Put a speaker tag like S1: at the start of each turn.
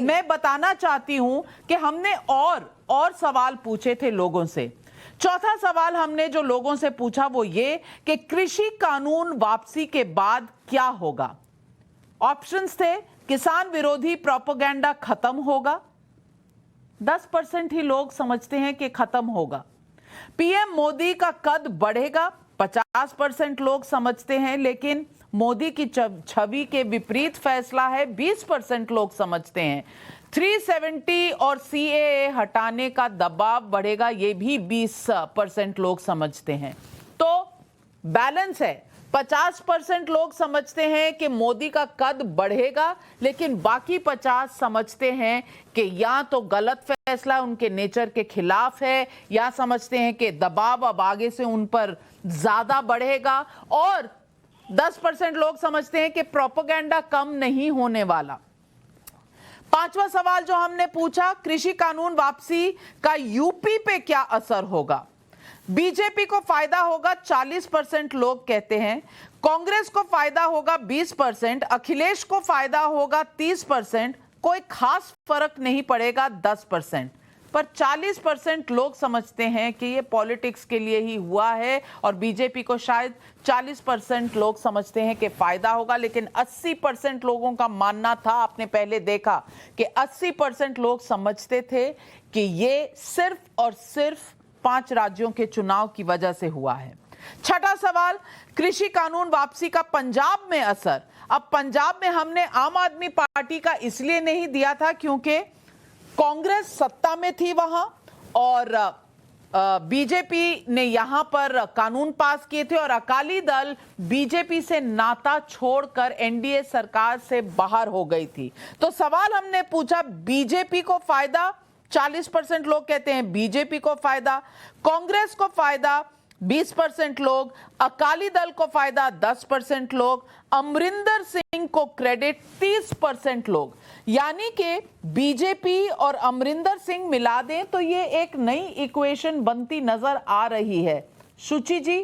S1: मैं बताना चाहती हूं कि हमने और सवाल पूछे थे लोगों से। चौथा सवाल हमने जो लोगों से पूछा वो ये कि कृषि कानून वापसी के बाद क्या होगा। ऑप्शंस थे किसान विरोधी प्रोपेगेंडा खत्म होगा, 10% ही लोग समझते हैं कि खत्म होगा। पीएम मोदी का कद बढ़ेगा, 50% लोग समझते हैं, लेकिन मोदी की छवि के विपरीत फैसला है, 20% लोग समझते हैं। 370 और सीएए हटाने का दबाव बढ़ेगा, ये भी 20% लोग समझते हैं। तो बैलेंस है, 50% लोग समझते हैं कि मोदी का कद बढ़ेगा, लेकिन बाकी 50 समझते हैं कि या तो गलत फैसला उनके नेचर के खिलाफ है, या समझते हैं कि दबाव अब आगे से उन पर ज्यादा बढ़ेगा, और 10% लोग समझते हैं कि प्रोपेगेंडा कम नहीं होने वाला। पांचवा सवाल जो हमने पूछा, कृषि कानून वापसी का यूपी पे क्या असर होगा। बीजेपी को फायदा होगा, 40% लोग कहते हैं। कांग्रेस को फायदा होगा 20%, अखिलेश को फायदा होगा 30%, कोई खास फर्क नहीं पड़ेगा 10%। पर 40% लोग समझते हैं कि ये पॉलिटिक्स के लिए ही हुआ है, और बीजेपी को शायद 40% लोग समझते हैं कि फायदा होगा, लेकिन 80% लोगों का मानना था, आपने पहले देखा कि 80% लोग समझते थे कि ये सिर्फ और सिर्फ 5 राज्यों के चुनाव की वजह से हुआ है। छठा सवाल, कृषि कानून वापसी का पंजाब में असर। अब पंजाब में हमने आम आदमी पार्टी का इसलिए नहीं दिया था क्योंकि कांग्रेस सत्ता में थी वहां, और बीजेपी ने यहां पर कानून पास किए थे, और अकाली दल बीजेपी से नाता छोड़कर एनडीए सरकार से बाहर हो गई थी। तो सवाल हमने पूछा, बीजेपी को फायदा, 40% लोग कहते हैं बीजेपी को फायदा, कांग्रेस को फायदा 20% लोग, अकाली दल को फायदा 10% लोग, अमरिंदर सिंह को क्रेडिट 30% लोग। यानी कि बीजेपी और अमरिंदर सिंह मिला दें तो ये एक नई इक्वेशन बनती नजर आ रही है। शुचि जी,